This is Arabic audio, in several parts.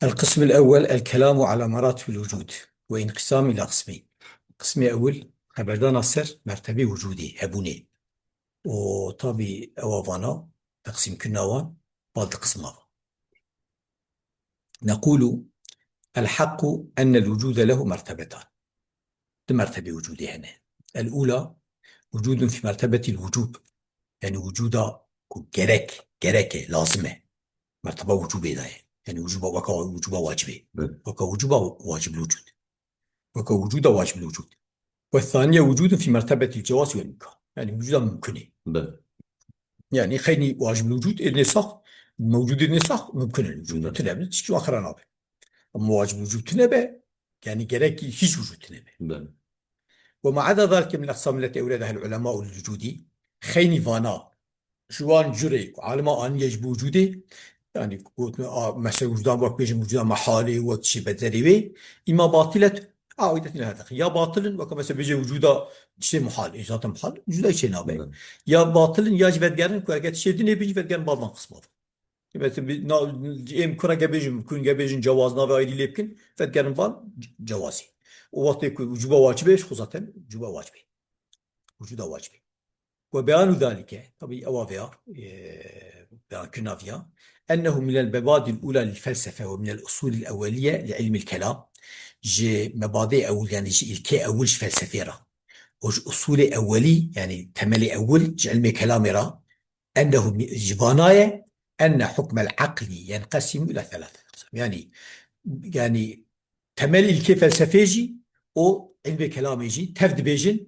القسم الأول الكلام على مراتب الوجود وانقسام إلى قسمين. القسم الأول خبردان السر مرتبة وجودي هبوني وطبي أوافانا تقسيم كناوان بعض قسمها. نقول الحق أن الوجود له مرتبتان. مرتبة وجودي هنا الأولى وجود في مرتبة الوجوب، يعني وجود جرك لازمة مرتبة وجوبي ده، يعني وجوب واجبي وجوب واجب الوجود وجود واجب الوجود. والثانية وجود في مرتبة الجواز والإمكان، يعني وجود ممكن، يعني خيني واجب الوجود النسخ موجود النسخ ممكن الوجود تنبه تشكي آخر نابه، أما واجب الوجود تنبه يعني جرك هيج وجود تنبه. وما عدا ذلك من الأقسام التي أوردها العلماء الوجودي خيني فانا شوان جري علماء أن يجب وجوده، يعني مثلا وجدان وقت بيجي وجدان محالي وشي بدري إما باطلة عائدة إلى هذا، يا باطل وكما بيجي وجودا شيء محال إجازة محال وجودا شيء نابع، يا باطل يا جبت قرن كوجت شيء دنيا بيجي بدقرن بعض نقص بعض. مثلا إم كنا جبيجن كون جبيجن جواز نابع أيدي ليبكن فدقرن بعض جوازي، ووقت وجوبا واجبش خصوصا وجوبا واجبي وجودا واجبي. وبيان ذلك طبعا أوافيا بيان كنافيا أنه من المبادئ الأولى للفلسفة ومن الأصول الأولية لعلم الكلام، جي مبادئ أول يعني جي الكي أولش فلسفي را وج أصول أولي يعني تملي أول جي علم الكلام را أنه جباناية أن حكم العقل ينقسم إلى ثلاثة أقسام، يعني تملي الكي فلسفيجي أو علم الكلام يجي تفد بيجن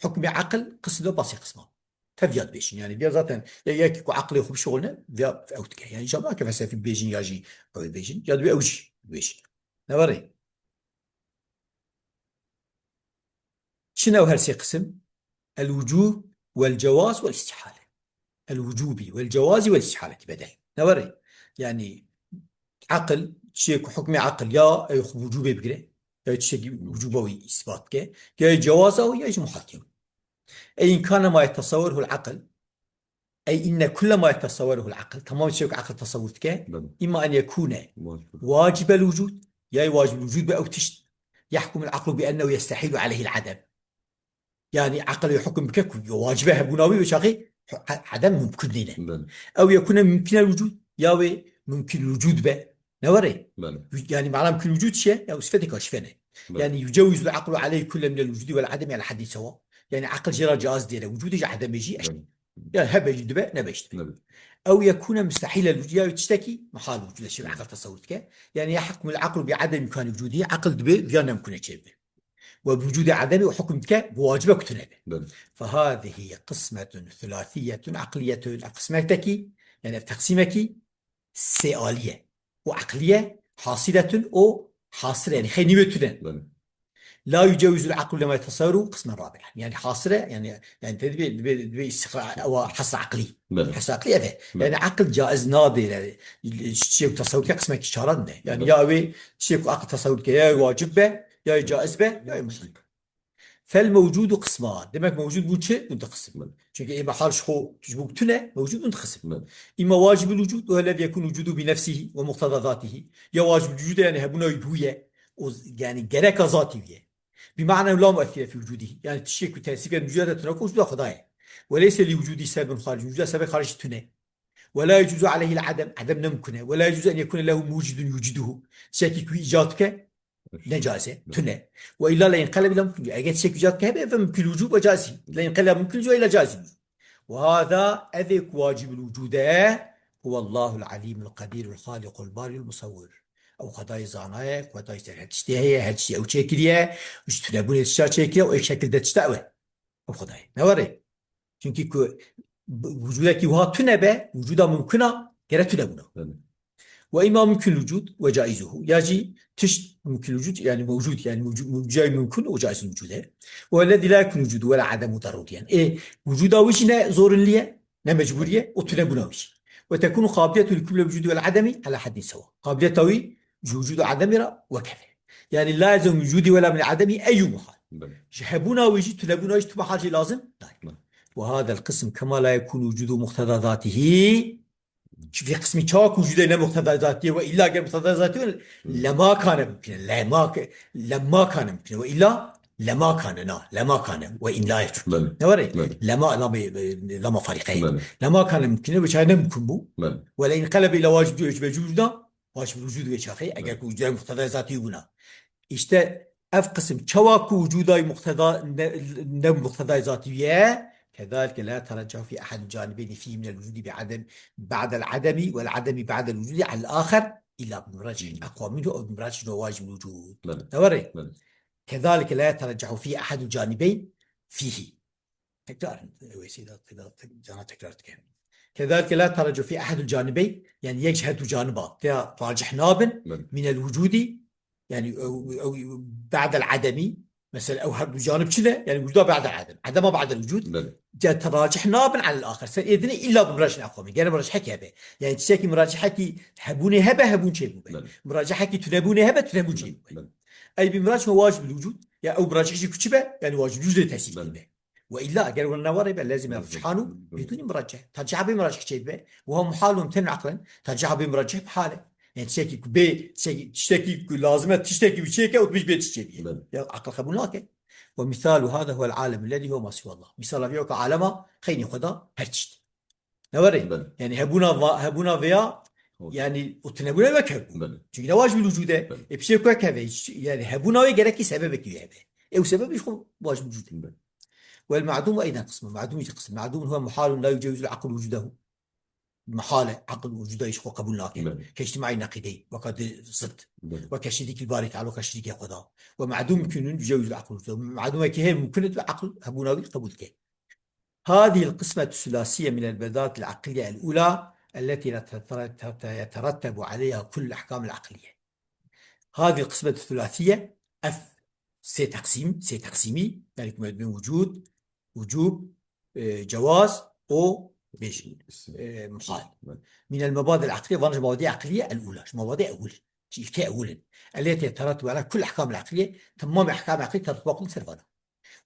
حكم عقل قصده بسيط قسمه تفياد بيجن، يعني بيا ذاتا ياكو عقلي خوب شغلنا بيا في أوتك يعني جماعة كفلسفي بيجن ياجي أو بيجن ياد بيأوجي بيجن نوري شنو هرسي قسم الوجوب والجواز والاستحالة، الوجوب والجواز والاستحالة بدل نوري يعني عقل شيء حكم عقل يا وجوبه بقري يا شيء وجوبه إثبات كه يا جوازه يا محاكم. أي إن كان ما يتصوره العقل، أي إن كل ما يتصوره العقل تمام شيء عقل تصورتك إما أن يكون واجب الوجود يا واجب الوجود أو تشت يحكم العقل بأنه يستحيل عليه العدم، يعني عقل يحكم بك واجبه بناوي وشاقي عدم ممكن لنا، أو يكون ممكن الوجود يا ممكن الوجود به نوري يعني معناه ممكن الوجود شيء أو صفتك أشفنه، يعني يجوز العقل عليه كل من الوجود والعدم على حد سواء، يعني عقل جرى جاز دينا وجود عدم يجي يعني هبه يجد به نبشت أو يكون مستحيل الوجود يا تشتكي محال وجود الشيء عقل تصورتك، يعني يحكم العقل بعدم إمكان وجوده عقل دبي غير ممكن شيء وبوجود عدم وحكمك بواجبك تنبه. فهذه قسمة ثلاثية عقلية قسمتك يعني تقسيمك سؤالية وعقلية حاصلة أو حاصلة يعني خينيوتنا لا يجوز العقل لما يتصور قسما رابعا يعني حاصلة يعني تدبي استقراء أو حصر عقلي حصر عقلي هذا يعني عقل جائز ناضي يعني شيء تصور قسمك إشارة يعني يا أبي شيء عقل تصور يا واجب به يا جائز به يا مصيب. فالموجود قسمان demek موجود bu şey منقسم çünkü محل شخو تجبوك تنا موجود منقسم إما واجب الوجود والذي يكون وجوده بنفسه ومقتضى ذاته يا واجب الوجود يعني هبنا يبويه يعني جرك ذاتيه بمعنى لا مؤثر في وجوده يعني تشيك وتأثير الوجود تناقض وجود خدايا وليس لوجود سبب خارج وجود سبب خارج تنا ولا يجوز عليه العدم عدم نمكنه ولا يجوز أن يكون له موجود يوجده شاكك إيجادك نجاسة تنه وإلا لا ينقلب إلى ممكن أجد شيء جات كهبة فممكن الوجوب وجازي لا ينقلب ممكن جو إلى جازي، وهذا أذك واجب الوجود هو الله العليم القدير الخالق الباري المصور أو خداي زاناية خداي تشتهي هالشيء أو شكلية مش تنبون الشيء شكلية أو شكل ده تشتوي أو خداي نوري çünkü vücudaki وها تنبه وجودا ممكنة كره تنبونه وإما ممكن الوجود وجائزه يجي تشت ممكن الوجود يعني موجود يعني موجود جاي ممكن وجائز الوجود والذي لا يكون وجوده ولا عدم ضروري يعني إيه وجوده وش نه زور ليه نه مجبورية وتنبونه وش وتكون قابليته لكل الوجود والعدم على حد سواء قابليته وجود عدم وكفى يعني لا يلزم وجودي ولا من عدمي أي محال جهبونا ويجي تنبونه وش تبع لازم طيب. وهذا القسم كما لا يكون وجوده مقتضى ذاته في قسم شاك وجوده مقتضى ذاتيه، وإلا غير مقتضى ذاتيه لما كان ممكنا، لما كان ممكنا، وإلا لما كان لما كان وإن لا يترك نوري لما فريقين لما كان ممكنا وشان ممكن بو، ولئن قلب إلى واجب وجودنا واجب الوجود وشاخي أجل وجوده مقتضى ذاتيه هنا. İşte F kısım çavaku vücuday mukteda ne mukteda zatiye كذلك لا ترجح في أحد الجانبين فيه من الوجود بعد العدم والعدم بعد الوجود على الآخر إلا بمراجع أقوى منه أو بمراجع واجب الوجود. دوري كذلك لا يترجح في أحد الجانبين فيه تكرار تكرار كذلك لا ترجح في أحد الجانبين يعني يجهد جانبا راجح ناب من الوجود يعني أو بعد العدمي مثلا أو جانب كذا يعني وجوده بعد العدم عدمه بعد الوجود جاء تراجح ناب على الآخر سيدنا إلا بمراجح أقوى يعني مراجحك هبه يعني تشاكي مراجحك هبوني هبه هبون شيء مراجحك تنبوني هبه تنبون شيء أي بمراجح واجب الوجود يعني أو مراجح شيء كتبه يعني واجب الوجود تحسين به، وإلا قالوا لنا وربا لازم يرجحانه بدون مرجح ترجح بمراجح شيء به وهو محال وممتنع عقلا ترجح بمراجح بحاله يعني تشتكي لازمة تشتكي بشيء أو تمش بتشتكي يا عقل خبوناك. ومثال هذا هو العالم الذي هو ما سوى الله مثال فيه كعالمه خيني خدا هرتشت نوري يعني هبونا فيا يعني وتنبونا وكهبو çünkü واجب الوجود بشيء كهذا يعني هبونا ويجرك سببك يهبه أو سبب يخو واجب الوجود. والمعدوم أيضا قسم معدوم هو محال لا يجوز العقل وجوده محالة عقل وجوده يشخو قبول ناكي كاجتماعي نقيدي وقد ضد وكشريك الباري تعالى وكشريك خدا ومعدوم يمكن يجوز العقل وجوده معدوم كهي ممكن العقل هبوناوي قبول كه. هذه القسمة الثلاثية من البدات العقلية الأولى التي يترتب عليها كل الأحكام العقلية. هذه القسمة الثلاثية سي تقسيمي يعني بين وجوب جواز أو محال من المبادئ العقلية ظنج مبادئ عقلية الأولى مبادئ أولا التي يترتب على كل الأحكام العقلية تمام أحكام عقلية تطبق سرفنا.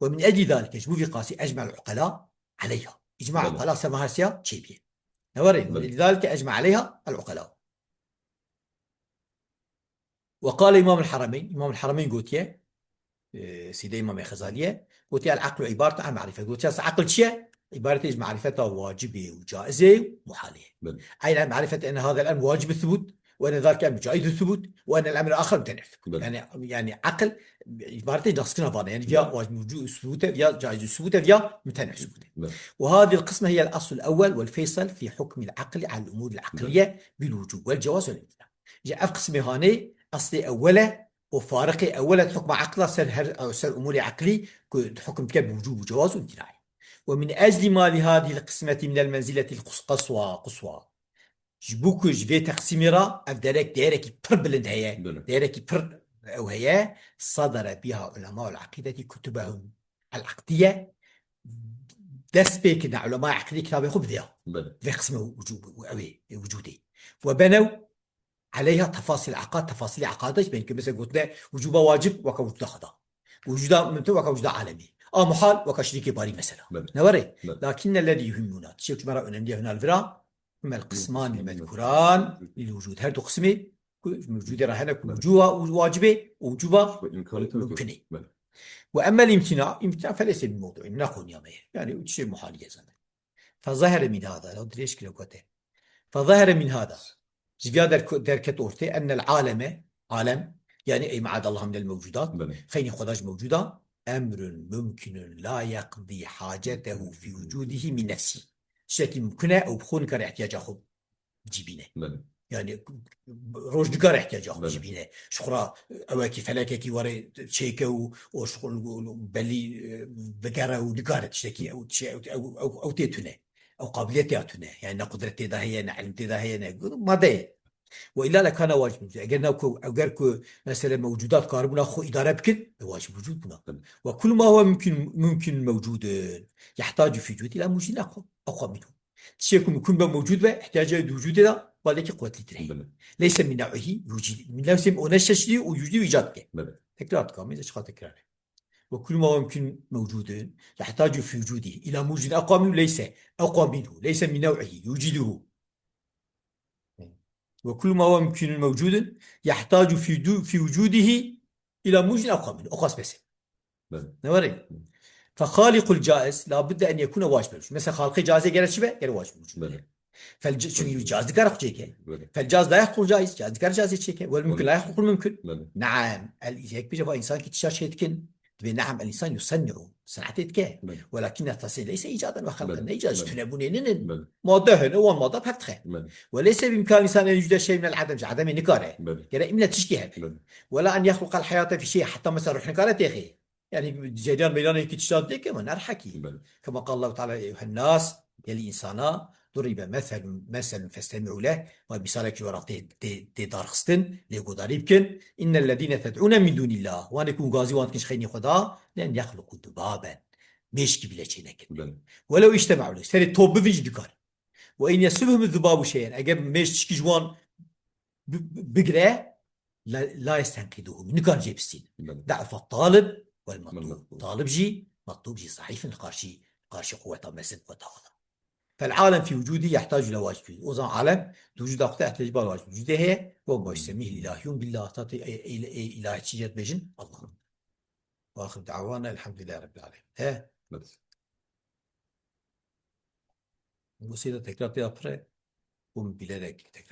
ومن أجل ذلك يجب في قاسي أجمع العقلاء عليها إجماع العقلاء سماها سيا تشيبية لذلك أجمع عليها العقلاء. وقال إمام الحرمين قوتيه سيدي إمام خزالية قوتيه العقل عبارة عن معرفة قوتيه عقل شيء عبارة معرفة واجبة وجائزة ومحالة أي معرفة أن هذا الأمر واجب الثبوت وأن ذلك الأمر جائز الثبوت وأن الأمر الآخر ممتنع الثبوت يعني عقل عبارة نسقنا فانا يعني فيها واجب الثبوت فيها جائز الثبوت فيها ممتنع الثبوت. وهذه القسمة هي الأصل الأول والفيصل في حكم العقل على الأمور العقلية بالوجوب والجواز والامتناع. جاء قسمة هاني أصلي أوله وفارقي أولا حكم عقله سر أمور عقلي حكم بوجوب وجواز وامتناع. ومن أجل ما لهذه القسمة من المنزلة قصوى جبوك جبي تقسيمرا ديرك بر بلندهية ديرك بر أو هي صدر بها علماء العقيدة كتبهم العقدية دست بيك علماء عقيدة كتاب يخب ذي قسمه وجودي وبنوا عليها تفاصيل عقادش بين مثلا قلت وجوب واجب وكوجود خدا وجوده ممتنع وكوجود عالمي محال وكشريك باري مثلا نوري. لكن الذي يهمنا تشوف مرة أنمديه هنا الفرا هما القسمان المذكوران للوجود هذا قسمه موجود رهنا وجوبه واجبه ووجوبه ممكنه. وأما الامتناع فليس بموضوع نقول يعني شيء محال يزن. فظهر من هذا لو دريش كده قلته فظهر من هذا دركت أورتي أن العالم عالم يعني أي معاد الله من الموجودات خيني خداج موجودة أمر ممكن لا يقضي حاجته في وجوده من نفسه شيء ممكنه أو بخون كان احتياج أخذ جيبينه يعني روج دكار احتياج أخذ جيبينه شخرا أواكي فلاكي وري شيكه وشغل بلي بقرة ودكار تشتكي أو أو تيتونه أو قابليتنا يعني قدرتي ذا هي علمتي ذا هي ما ده. وإلا لكان واجب أجرنا أجرك مثلا موجودات كاربون أخو إدارة بكل واجب وجودنا وكل ما هو ممكن موجود يحتاج في وجود إلى موجود أقوى منه شيء يكون موجود يحتاج إلى وجود ذا ولكن قوة الترهيب ليس من نوعه يوجد من نفسه ونشأ وجود إيجاد تكرار كامل إيش تكرار. وكل ما يمكن موجود يحتاج في وجوده إلى موجود أقوى منه ليس أقوى منه ليس من نوعه يوجده وكل ما هو ممكن موجود يحتاج في وجوده إلى موجود أو قابل أقاس بس. بله. نوري. فخالق الجائز لابد أن يكون واجب. مثلا خالق جائز قال شبه قال واجب. بله. شو الجائز ذكر شيء. بله. فالجائز لا يخلق الجائز، جائز ذكر جائز شيء، والممكن بله. لا يخلق الممكن. بله. نعم هيك بيجي إنسان كتشار شيء كن. نعم الإنسان يصنع صنعته بله. ولكن التصنيع ليس إيجادا وخلقا، بله. إيجاد بله. تنبونين بله. مادة هنا والمادة بفتخه. بله. وليس بإمكان الإنسان أن يوجد شيء من العدم، عدم نكاره بله. يعني إمنا تشكي هذا، بله. ولا أن يخلق الحياة في شيء حتى مثلا روح نكارة يا أخي يعني جيران ميلان هيك تشتغل ديك ما نرحكي. بله. كما قال الله تعالى أيها الناس يلي إنسانا ضرب مثل فاستمعوا له وبصالك ورقتي تي دارخستن ليقو ضريبكن إن الذين تدعون من دون الله وأنا يكون غازي وأنت كنش خيني خدا لأن يخلقوا ذبابا مشكي بلا شيء نكن بله. ولو اجتمعوا له سري توب فيج بكار وإن يسلبهم الذباب شيئا أجاب مش تشكي جوان بقرأ لا يستنقذوه من كان جيب السين. بله. ضعف الطالب والمطلوب. والمطلوب. طالب جي مطلوب جي صحيح قارشي قوة مثل وتاخذ. فالعالم في وجوده يحتاج إلى واجب وزن عالم وجود أخطاء يحتاج إلى واجب وجوده هي وما يسميه الإلهيون بالله تعطي إله شيء بيجن الله. وآخر دعوانا الحمد لله رب العالمين. ها بس وسيلة تكرار تأخره ومن بلادك تكرار